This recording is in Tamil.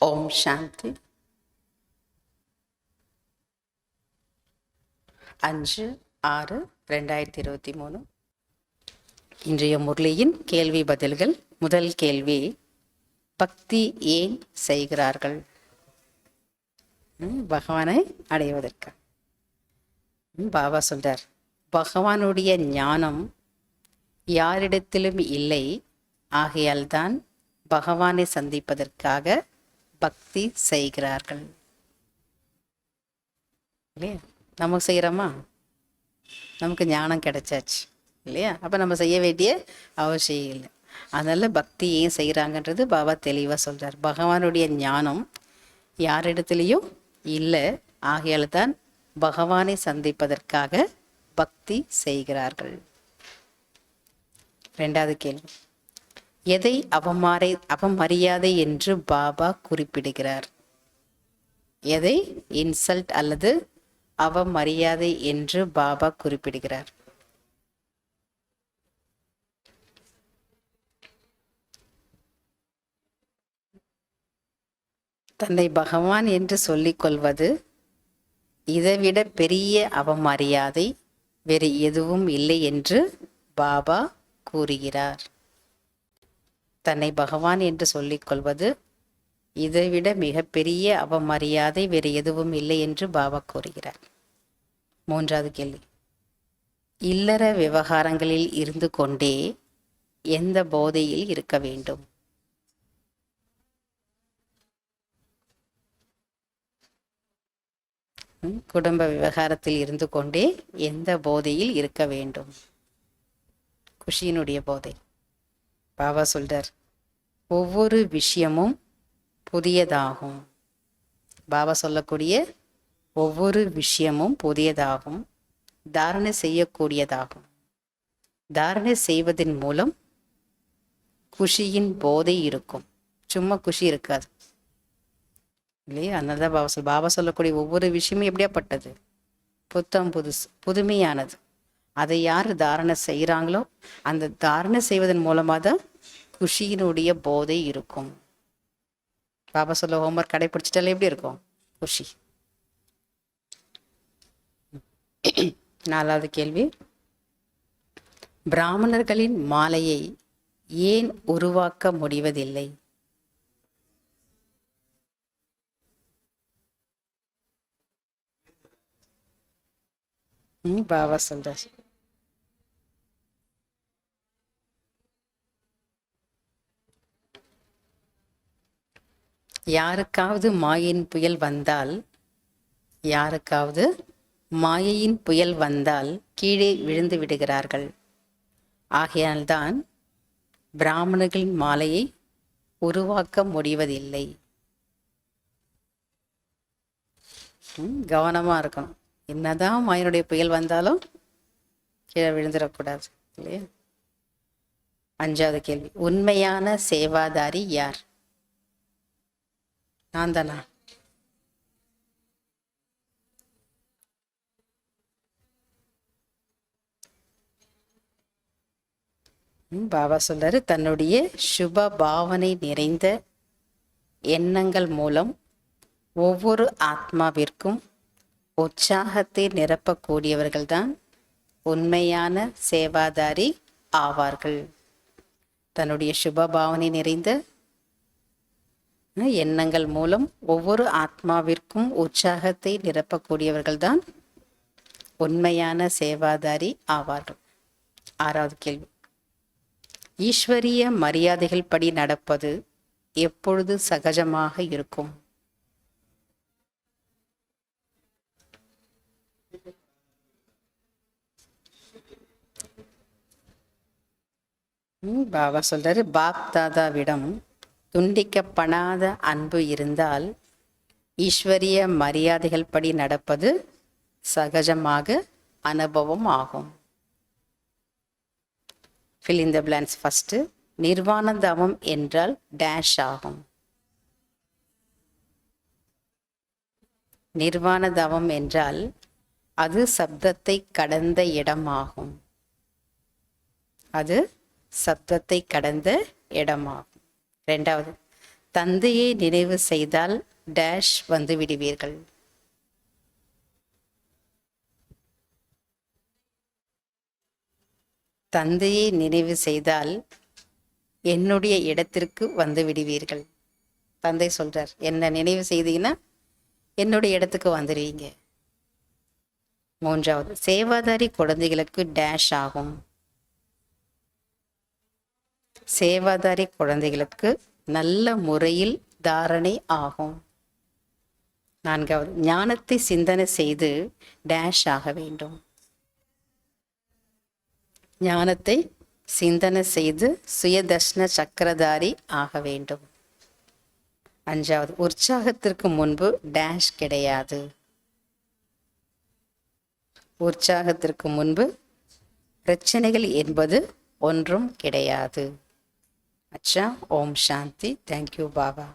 ஓம் சாந்தி. 5/6/2023 இன்றைய முரளியின் கேள்வி பதில்கள். முதல் கேள்வி, பக்தி ஏன் செய்கிறார்கள்? பகவானை அடைவதற்கு. பாபா சொல்றார், பகவானுடைய ஞானம் யாரிடத்திலும் இல்லை, ஆகையால் தான் பகவானை சந்திப்பதற்காக பக்தி செய்கிறார்கள். இல்லையா? நமக்கு செய்கிறோமா? நமக்கு ஞானம் கிடைச்சாச்சு இல்லையா? அப்போ நம்ம செய்ய வேண்டிய அவசியம் இல்லை. அதனால் பக்தி ஏன் செய்கிறாங்கன்றது பாபா தெளிவாக சொல்கிறார். பகவானுடைய ஞானம் யாரிடத்துலையும் இல்லை, ஆகையால் தான் பகவானை சந்திப்பதற்காக பக்தி செய்கிறார்கள். ரெண்டாவது கேள்வி, எதை அவமரியாதை என்று பாபா குறிப்பிடுகிறார்? எதை இன்சல்ட் அல்லது அவமரியாதை என்று பாபா குறிப்பிடுகிறார்? தன்னை பகவான் என்று சொல்லிக் கொள்வது இதைவிட பெரிய அவமரியாதை வேறு எதுவும் இல்லை என்று பாபா கூறுகிறார். தன்னை பகவான் என்று சொல்லிக் கொள்வது இதைவிட மிகப்பெரிய அவமரியாதை வேறு எதுவும் இல்லை என்று பாபா கூறுகிறார். மூன்றாவது கேள்வி, இல்லற விவகாரங்களில் இருந்து கொண்டே எந்த போதையில் இருக்க வேண்டும்? குடும்ப விவகாரத்தில் இருந்து கொண்டே எந்த போதையில் இருக்க வேண்டும்? குஷியினுடைய போதை. பாபா சொல்றார், ஒவ்வொரு விஷயமும் புதியதாகும். பாபா சொல்லக்கூடிய ஒவ்வொரு விஷயமும் புதியதாகும், தாரணை செய்யக்கூடியதாகும். தாரணை செய்வதன் மூலம் குஷியின் போதை இருக்கும், சும்மா குஷி இருக்காது இல்லையா? அதனால தான் பாபா சொல்லக்கூடிய ஒவ்வொரு விஷயமும் எப்படியாப்பட்டது? புத்தம் புதுசு, புதுமையானது. அதை யார் தாரணை செய்கிறாங்களோ அந்த தாரணை செய்வதன் மூலமாக தான் குஷியினுடைய போதை இருக்கும். பாபா சொல்ல ஹோம்ஒர்க் கடைபிடிச்சிட்டாலே எப்படி இருக்கும்? குஷி. நாலாவது கேள்வி, பிராமணர்களின் மாலையை ஏன் உருவாக்க முடிவதில்லை? பாபா சொல்றார், யாருக்காவது மாயின் புயல் வந்தால் கீழே விழுந்து விடுகிறார்கள். ஆகையால்தான் பிராமணர்களின் மாலையை உருவாக்க முடிவதில்லை. கவனமா இருக்கணும். என்னதான் மாயனுடைய புயல் வந்தாலும் கீழே விழுந்துடக்கூடாது இல்லையா? அஞ்சாவது கேள்வி, உண்மையான சேவாதாரி யார்? நான் தானா? பாபா சொல்றாரு, தன்னுடைய சுப பாவனை நிறைந்த எண்ணங்கள் மூலம் ஒவ்வொரு ஆத்மாவிற்கும் உற்சாகத்தை நிரப்பக்கூடியவர்கள்தான் உண்மையான சேவாதாரி ஆவார்கள். தன்னுடைய சுப பாவனை நிறைந்த எண்ணங்கள் மூலம் ஒவ்வொரு ஆத்மாவிற்கும் உற்சாகத்தை நிரப்பக்கூடியவர்கள்தான் உண்மையான சேவாதாரி ஆவார்கள். ஆறாவது கேள்வி, ஈஸ்வரிய மரியாதைகள் படி நடப்பது எப்பொழுது சகஜமாக இருக்கும்? பாபா சொல்றாரு, பாப் தாதாவிடம் துண்டிக்கப்படாத அன்பு இருந்தால் ஈஸ்வரிய மரியாதைகள் படி நடப்பது சகஜமாக அனுபவம் ஆகும். fill in the blanks. First, நிர்வாண தவம் என்றால் டேஷ் ஆகும். நிர்வாண தவம் என்றால் அது சப்தத்தை கடந்த இடமாகும். அது சப்தத்தை கடந்த இடமாகும். ரெண்டாவது, தந்தையை நினைவு செய்தால் டேஷ் வந்து விடுவீர்கள். தந்தையை நினைவு செய்தால் என்னுடைய இடத்திற்கு வந்து விடுவீர்கள். தந்தை சொல்றார், என்ன நினைவு செய்தீங்கன்னா என்னுடைய இடத்துக்கு வந்துடுவீங்க. மூன்றாவது, சேவாதாரி குழந்தைகளுக்கு டேஷ் ஆகும். சேவாதாரி குழந்தைகளுக்கு நல்ல முறையில் தாரணை ஆகும். நான்காவது, ஞானத்தை சிந்தனை செய்து டேஷ் ஆக வேண்டும். ஞானத்தை சிந்தனை செய்து சுயதர்ஷன சக்கரதாரி ஆக வேண்டும். அஞ்சாவது, உற்சாகத்திற்கு முன்பு டேஷ் கிடையாது. உற்சாகத்திற்கு முன்பு பிரச்சனைகள் என்பது ஒன்றும் கிடையாது. அச்சா, ஓம் சாந்தி. தேங்க்யூ பாபா.